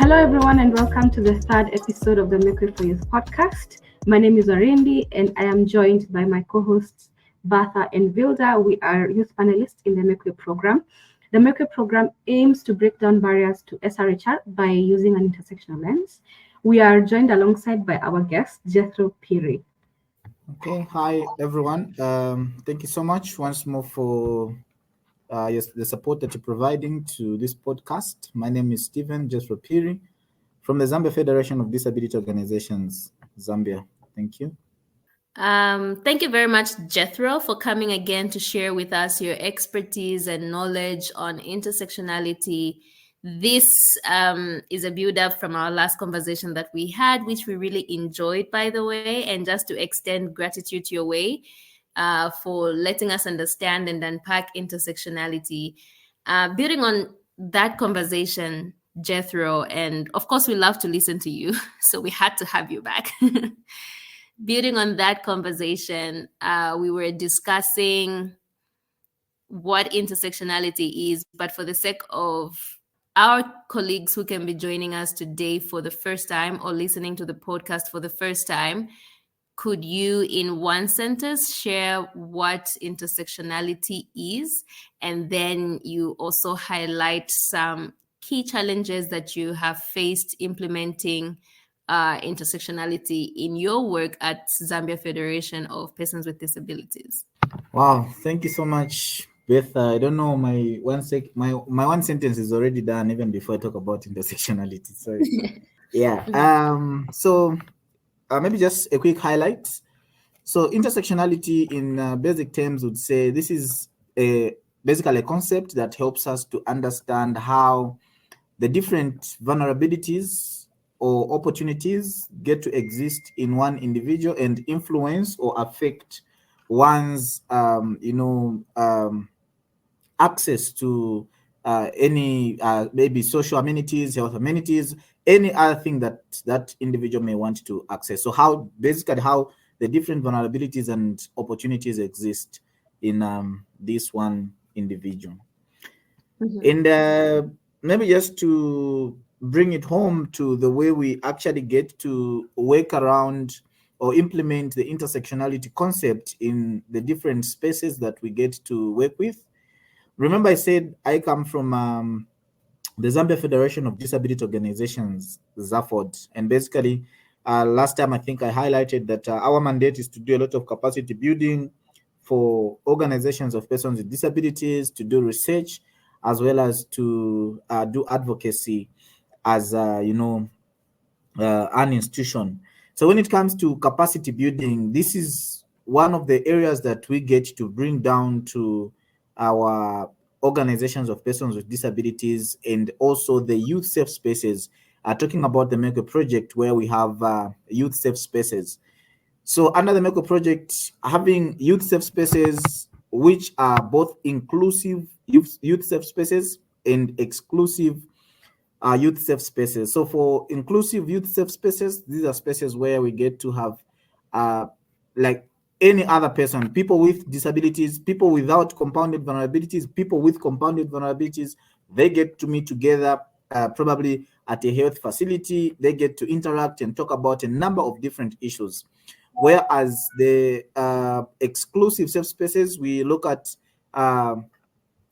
Hello, everyone, and welcome to the third episode of the Make Way for Youth podcast. My name is Arendi, and I am joined by my co-hosts, Bertha and Vilda. We are youth panelists in the Make Way program. The Make Way program aims to break down barriers to SRHR by using an intersectional lens. We are joined alongside by our guest, Jethro Phiri. Okay, hi everyone. Thank you so much once more for the support that you're providing to this podcast. My name is Steven Jethro Phiri from the Zambia Federation of Disability Organizations, Zambia. Thank you. Thank you very much, Jethro, for coming again to share with us your expertise and knowledge on intersectionality. This is a build-up from our last conversation that we had, which we really enjoyed, by the way, and just to extend gratitude your way for letting us understand and unpack intersectionality. Building on that conversation, Jethro, and of course, we love to listen to you, so we had to have you back. Building on that conversation, we were discussing what intersectionality is, but for the sake of our colleagues who can be joining us today for the first time or listening to the podcast for the first time, could you, in one sentence, share what intersectionality is? And then you also highlight some key challenges that you have faced implementing intersectionality in your work at Zambia Federation of Persons with Disabilities. Wow, thank you so much, Beth. I don't know, my one sentence is already done even before I talk about intersectionality. Sorry. Yeah. So maybe just a quick highlight. So intersectionality in basic terms would say this is basically a concept that helps us to understand how the different vulnerabilities or opportunities get to exist in one individual and influence or affect one's access to any maybe social amenities, health amenities, any other thing that individual may want to access. So how the different vulnerabilities and opportunities exist in this one individual. Mm-hmm. And maybe just to bring it home to the way we actually get to work around or implement the intersectionality concept in the different spaces that we get to work with. Remember, I said I come from the Zambia Federation of Disability Organizations, ZAFOD, and basically last time I think I highlighted that our mandate is to do a lot of capacity building for organizations of persons with disabilities, to do research, as well as to do advocacy as an institution. So when it comes to capacity building, this is one of the areas that we get to bring down to our organizations of persons with disabilities and also the youth safe spaces. Talking about the MECO project where we have youth safe spaces. So under the MECO project, having youth safe spaces which are both inclusive youth safe spaces and exclusive youth safe spaces. So for inclusive youth safe spaces, these are spaces where we get to have like any other person, people with disabilities, people without compounded vulnerabilities, people with compounded vulnerabilities, they get to meet together probably at a health facility. They get to interact and talk about a number of different issues. Whereas the exclusive safe spaces, we look at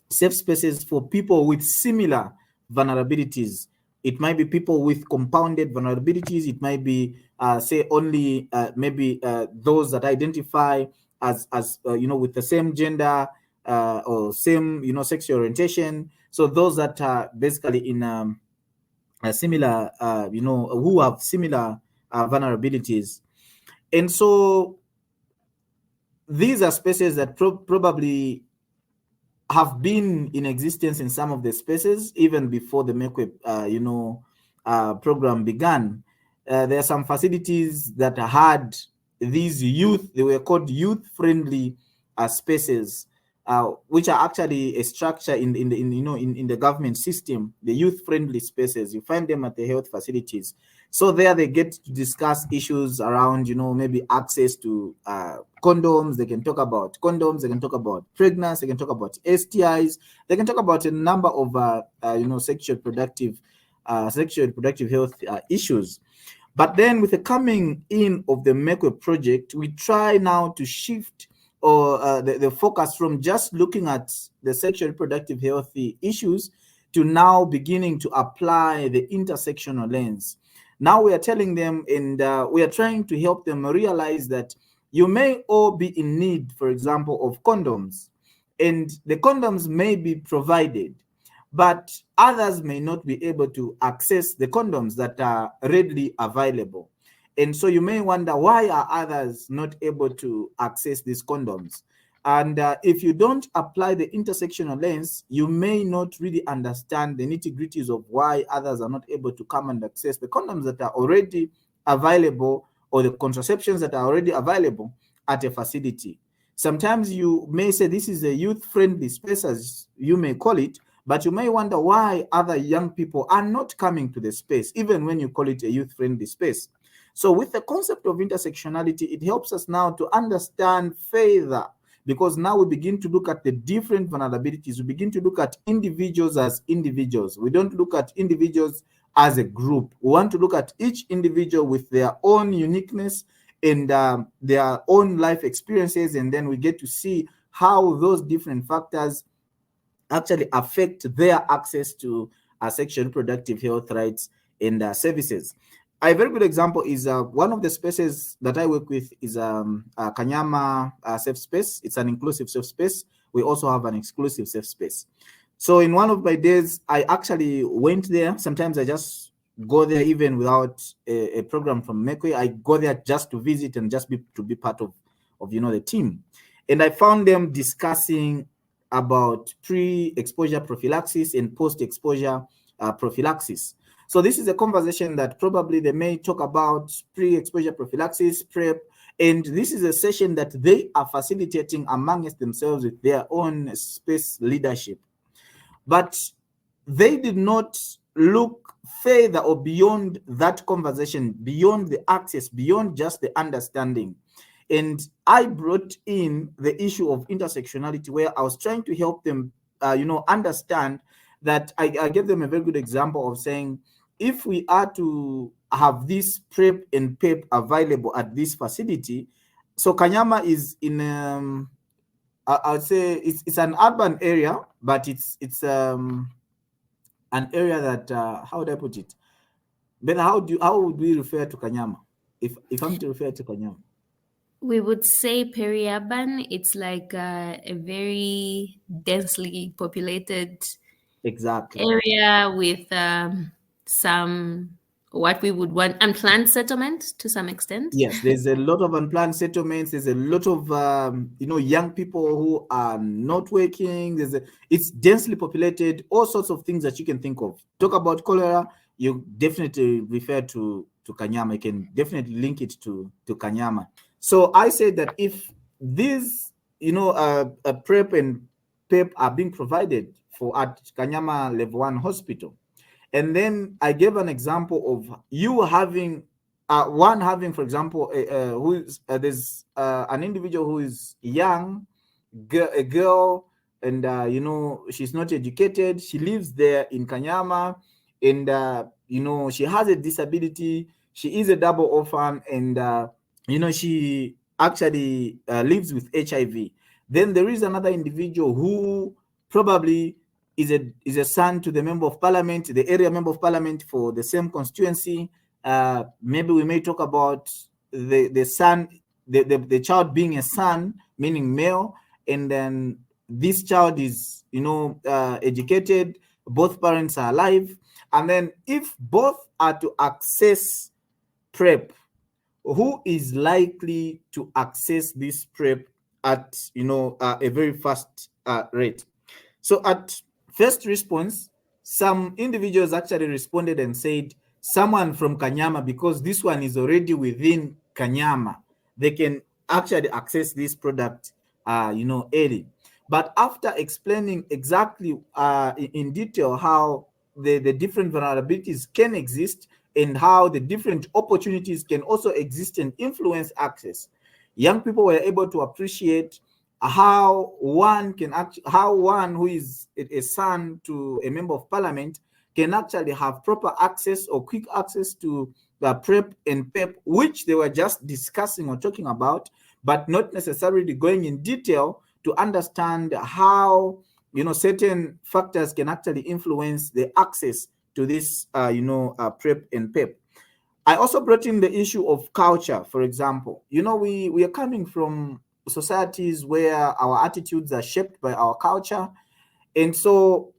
safe spaces for people with similar vulnerabilities. It might be people with compounded vulnerabilities. It might be, say, only maybe those that identify as with the same gender or same, sexual orientation. So those that are basically in a similar, who have similar vulnerabilities. And so these are spaces that probably have been in existence in some of the spaces even before the MECWE, program began. There are some facilities that had these they were called youth-friendly spaces, which are actually a structure in the government system. The youth-friendly spaces, you find them at the health facilities. So there they get to discuss issues around, maybe access to condoms. They can talk about condoms. They can talk about pregnancy. They can talk about STIs. They can talk about a number of, sexual productive sexual reproductive health issues. But then with the coming in of the MECWE project, we try now to shift the focus from just looking at the sexual reproductive health issues to now beginning to apply the intersectional lens. Now we are telling them, and we are trying to help them realize that you may all be in need, for example, of condoms, and the condoms may be provided, but others may not be able to access the condoms that are readily available. And so you may wonder, why are others not able to access these condoms? And if you don't apply the intersectional lens, you may not really understand the nitty-gritties of why others are not able to come and access the condoms that are already available, or the contraceptions that are already available at a facility. Sometimes you may say this is a youth-friendly space, as you may call it, but you may wonder why other young people are not coming to the space, even when you call it a youth-friendly space. So with the concept of intersectionality, it helps us now to understand further, because now we begin to look at the different vulnerabilities. We begin to look at individuals as individuals. We don't look at individuals as a group. We want to look at each individual with their own uniqueness and their own life experiences, and then we get to see how those different factors actually affect their access to sexual reproductive health rights and services. A very good example is one of the spaces that I work with is Kanyama Safe Space. It's an inclusive safe space. We also have an exclusive safe space. So in one of my days, I actually went there. Sometimes I just go there even without a program from MECWE. I go there just to visit and just to be part of the team. And I found them discussing about pre-exposure prophylaxis and post-exposure prophylaxis. So this is a conversation that probably they may talk about pre-exposure prophylaxis, PrEP, and this is a session that they are facilitating amongst themselves with their own space leadership. But they did not look further or beyond that conversation, beyond the access, beyond just the understanding. And I brought in the issue of intersectionality, where I was trying to help them, understand that I gave them a very good example of saying, if we are to have this PrEP and PEP available at this facility, so Kanyama is in, I would say it's an urban area, but it's an area that, how would I put it? But how would we refer to Kanyama? If I'm to refer to Kanyama? We would say peri-urban. It's like a very densely populated area with some what we would want unplanned settlement to some extent. Yes, there's a lot of unplanned settlements. There's a lot of young people who are not working. It's densely populated. All sorts of things that you can think of. Talk about cholera, you definitely refer to Kanyama. You can definitely link it to Kanyama. So I said that if these, PrEP and PEP are being provided for at Kanyama Level 1 Hospital, and then I gave an example of you having, for example, there's an individual who is young, a girl, and she's not educated. She lives there in Kanyama, and she has a disability. She is a double orphan, and she actually lives with HIV. Then there is another individual who probably is a son to the member of parliament, the area member of parliament for the same constituency. Maybe we may talk about the son, the child being a son, meaning male, and then this child is educated, both parents are alive, and then if both are to access PrEP, who is likely to access this PrEP at a very fast rate? So at first response, some individuals actually responded and said someone from Kanyama, because this one is already within Kanyama, they can actually access this product early. But after explaining exactly in detail how the different vulnerabilities can exist and how the different opportunities can also exist and influence access, young people were able to appreciate how one who is a son to a member of parliament can actually have proper access or quick access to the PrEP and PEP, which they were just discussing or talking about, but not necessarily going in detail to understand how, certain factors can actually influence the access to this, PrEP and PEP. I also brought in the issue of culture, for example. We are coming from societies where our attitudes are shaped by our culture. And so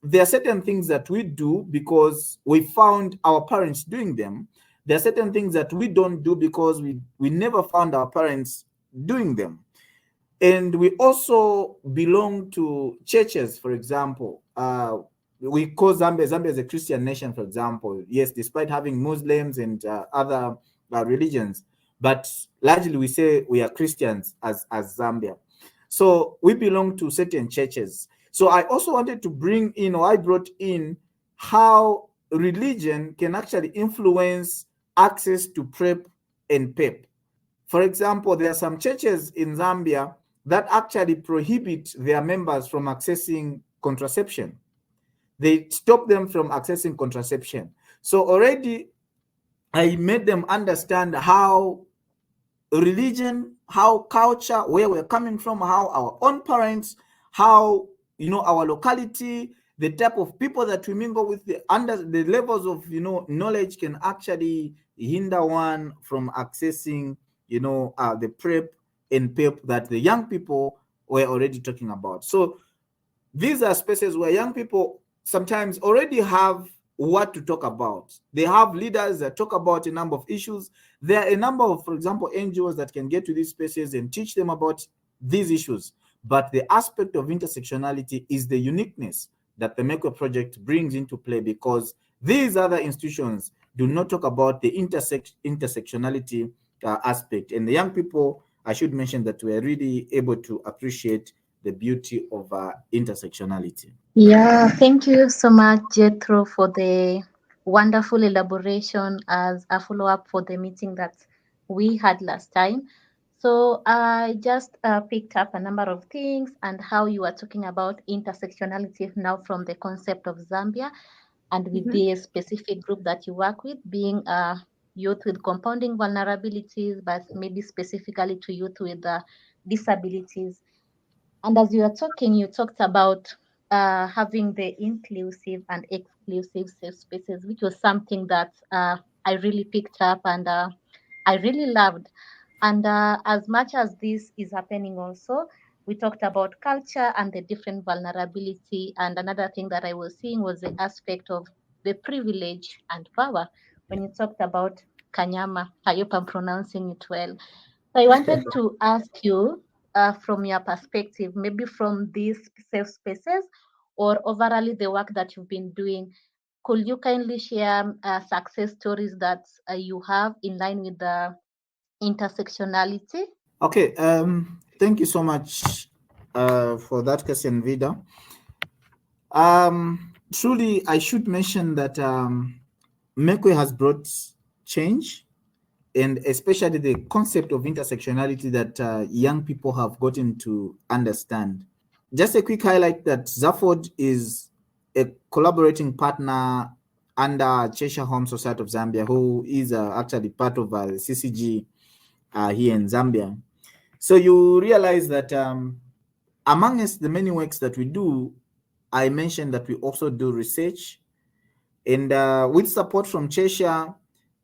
there are certain things that we do because we found our parents doing them. There are certain things that we don't do because we never found our parents doing them. And we also belong to churches, for example. We call Zambia is a Christian nation, for example. Yes, despite having Muslims and other religions, but largely we say we are Christians as Zambia. So we belong to certain churches. So I also wanted to bring in, or I brought in, how religion can actually influence access to PrEP and PEP. For example, there are some churches in Zambia that actually prohibit their members from accessing contraception. They stop them from accessing contraception. So already I made them understand how religion, how culture, where we're coming from, how our own parents, how, our locality, the type of people that we mingle with, the levels of, knowledge can actually hinder one from accessing, the PrEP and PEP that the young people were already talking about. So these are spaces where young people sometimes already have what to talk about. They have leaders that talk about a number of issues. There are a number of, for example, NGOs that can get to these spaces and teach them about these issues. But the aspect of intersectionality is the uniqueness that the MECWE project brings into play, because these other institutions do not talk about the intersectionality aspect. And the young people, I should mention that we are really able to appreciate the beauty of intersectionality. Yeah, thank you so much, Jethro, for the wonderful elaboration as a follow-up for the meeting that we had last time. So I just picked up a number of things and how you are talking about intersectionality now from the concept of Zambia and with the specific group that you work with, being youth with compounding vulnerabilities, but maybe specifically to youth with disabilities. And as you are talking, you talked about having the inclusive and exclusive safe spaces, which was something that I really picked up and I really loved. And as much as this is happening also, we talked about culture and the different vulnerability. And another thing that I was seeing was the aspect of the privilege and power. When you talked about Kanyama, I hope I'm pronouncing it well. So I wanted to ask you, from your perspective, maybe from these safe spaces or overall the work that you've been doing, could you kindly share success stories that you have in line with the intersectionality? Okay, thank you so much for that question, Vida. Truly, I should mention that MECWE has brought change, and especially the concept of intersectionality that young people have gotten to understand. Just a quick highlight that ZAFOD is a collaborating partner under Cheshire Home Society of Zambia, who is actually part of CCG here in Zambia. So you realize that amongst the many works that we do, I mentioned that we also do research. And with support from Cheshire,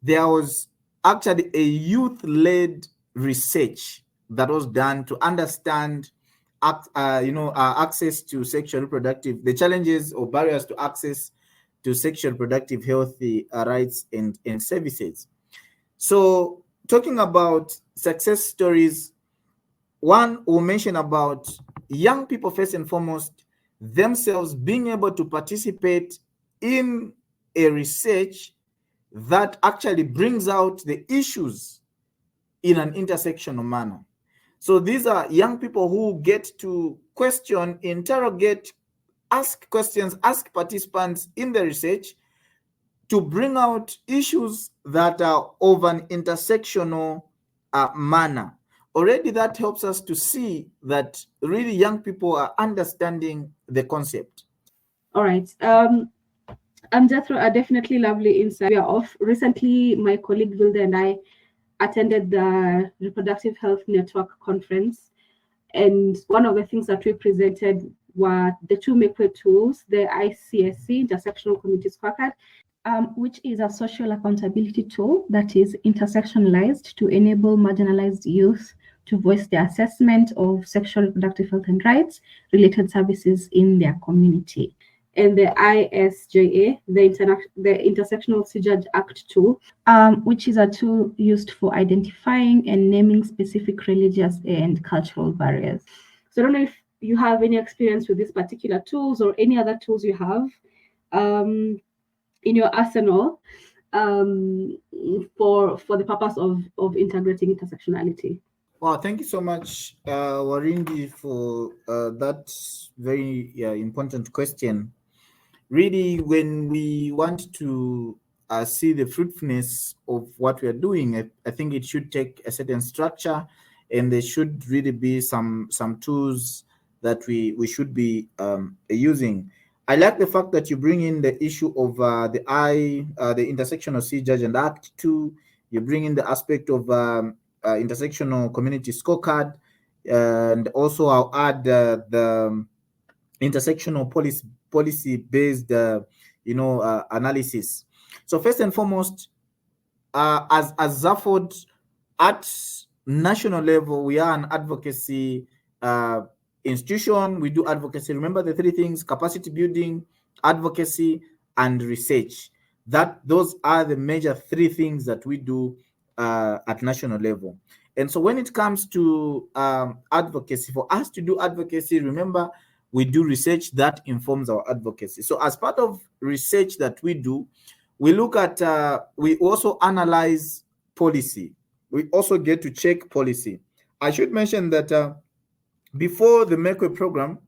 there was actually a youth-led research that was done to understand access to sexual reproductive, the challenges or barriers to access to sexual reproductive healthy rights and services. So talking about success stories, one will mention about young people first and foremost themselves being able to participate in a research that actually brings out the issues in an intersectional manner. So these are young people who get to question, interrogate, ask questions, ask participants in the research to bring out issues that are of an intersectional manner. Already that helps us to see that really young people are understanding the concept. All right. Jethro, a definitely lovely insight. We are off. Recently, my colleague Vilda and I attended the Reproductive Health Network conference, and one of the things that we presented were the two MICWE tools, the ICSC, Intersectional Community Scorecard, which is a social accountability tool that is intersectionalized to enable marginalized youth to voice their assessment of sexual reproductive health and rights related services in their community. And the ISJA, the Intersectional Judge Act tool, which is a tool used for identifying and naming specific religious and cultural barriers. So I don't know if you have any experience with these particular tools or any other tools you have in your arsenal for the purpose of integrating intersectionality. Well, thank you so much, Warindi, for that very important question. Really, when we want to see the fruitfulness of what we are doing, I think it should take a certain structure, and there should really be some tools that we should be using. I like the fact that you bring in the issue of the intersectional C Judge and Act 2. You bring in the aspect of intersectional community scorecard, and also I'll add the intersectional policy-based analysis. So first and foremost, as ZAFOD, at national level, we are an advocacy institution. We do advocacy. Remember the three things: capacity building, advocacy, and research. Those are the major three things that we do at national level. And so when it comes to advocacy, for us to do advocacy, remember, we do research that informs our advocacy. So as part of research that we do, we look at, we also analyze policy. We also get to check policy. I should mention that before the MECWE program,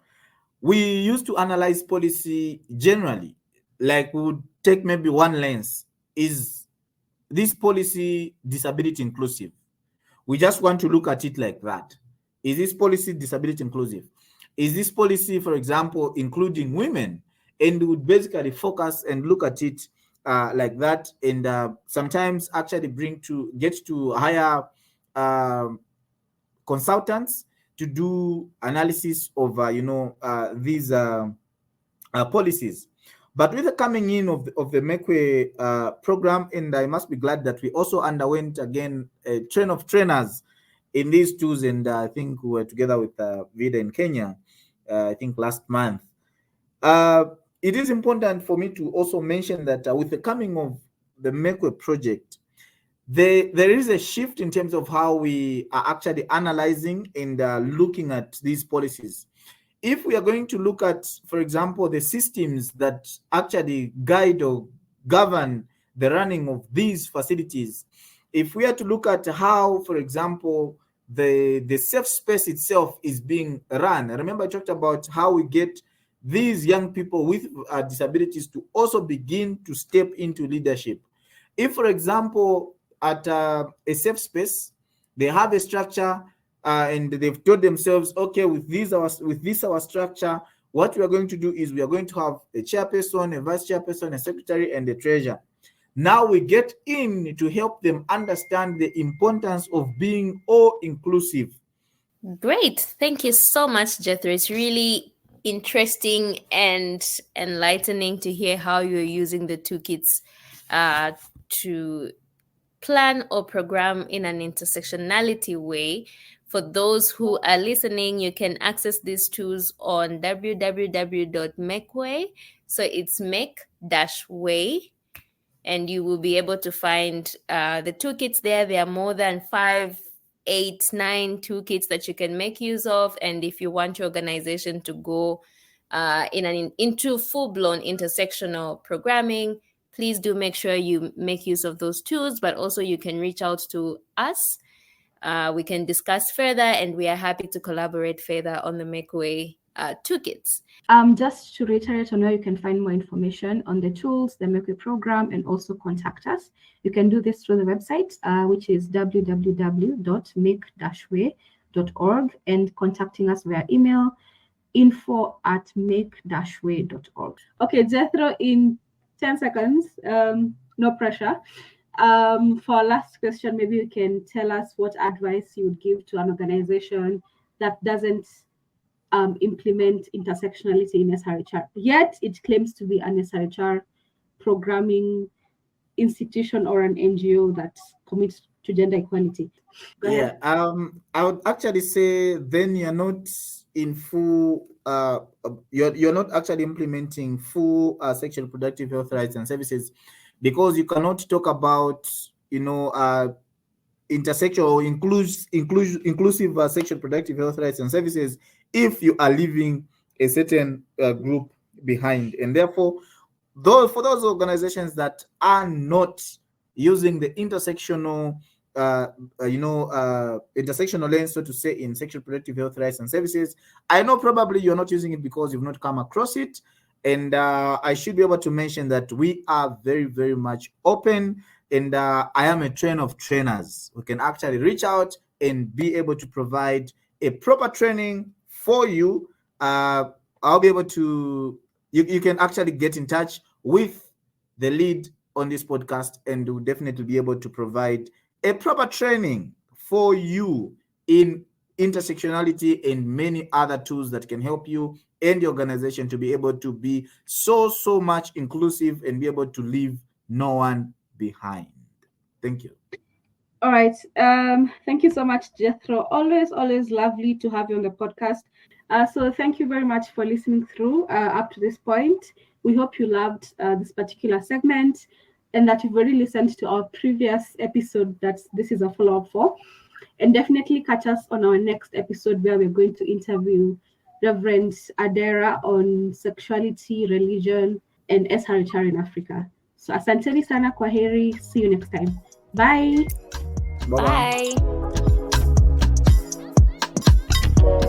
we used to analyze policy generally. Like we would take maybe one lens. Is this policy disability inclusive? We just want to look at it like that. Is this policy disability inclusive? Is this policy, for example, including women? And we would basically focus and look at it like that, and sometimes actually get to hire consultants to do analysis of these policies. But with the coming in of the MECWE program, and I must be glad that we also underwent again a train of trainers in these tools, and I think we were together with Vida in Kenya, I think last month. It is important for me to also mention that with the coming of the MECWE project, there is a shift in terms of how we are actually analyzing and looking at these policies. If we are going to look at, for example, the systems that actually guide or govern the running of these facilities, if we are to look at how, for example, the safe space itself is being run. Remember, I talked about how we get these young people with disabilities to also begin to step into leadership. If, for example, at a safe space, they have a structure and they've told themselves, okay, with this our structure, what we are going to do is we are going to have a chairperson, a vice chairperson, a secretary, and a treasurer. Now we get in to help them understand the importance of being all inclusive. Great. Thank you so much, Jethro. It's really interesting and enlightening to hear how you're using the toolkits to plan or program in an intersectionality way. For those who are listening, you can access these tools on www.mecwe. So it's mec-way, and you will be able to find the toolkits there. There are more than 5, 8, 9 toolkits that you can make use of. And if you want your organization to go into full-blown intersectional programming, please do make sure you make use of those tools, but also you can reach out to us. We can discuss further, and we are happy to collaborate further on the MECWE toolkits. Just to reiterate on where you can find more information on the tools, the MECWE program, and also contact us. You can do this through the website, which is www.make-way.org, and contacting us via email, info@make-way.org. Okay, Jethro, in 10 seconds. No pressure. For our last question, maybe you can tell us what advice you would give to an organization that doesn't implement intersectionality in SRHR, yet it claims to be an SRHR programming institution or an NGO that commits to gender equality. Go ahead. I would actually say then you're not in full you're not actually implementing full sexual reproductive health rights and services, because you cannot talk about intersectional or inclusive sexual reproductive health rights and services if you are leaving a certain group behind. And therefore, for those organizations that are not using the intersectional intersectional lens, so to say, in sexual reproductive health rights and services, I know probably you're not using it because you've not come across it. And I should be able to mention that we are very, very much open. And I am a trainer of trainers who can actually reach out and be able to provide a proper training for you. I'll be able to, you can actually get in touch with the lead on this podcast, and we'll definitely be able to provide a proper training for you in intersectionality and many other tools that can help you and the organization to be able to be so much inclusive and be able to leave no one behind. Thank you. All right. Thank you so much, Jethro. Always lovely to have you on the podcast. So thank you very much for listening through up to this point. We hope you loved this particular segment and that you've already listened to our previous episode that this is a follow-up for. And definitely catch us on our next episode where we're going to interview Reverend Adera on sexuality, religion, and SRHR in Africa. So asanteni sana, kwaheri. See you next time. Bye. Bye-bye. Bye.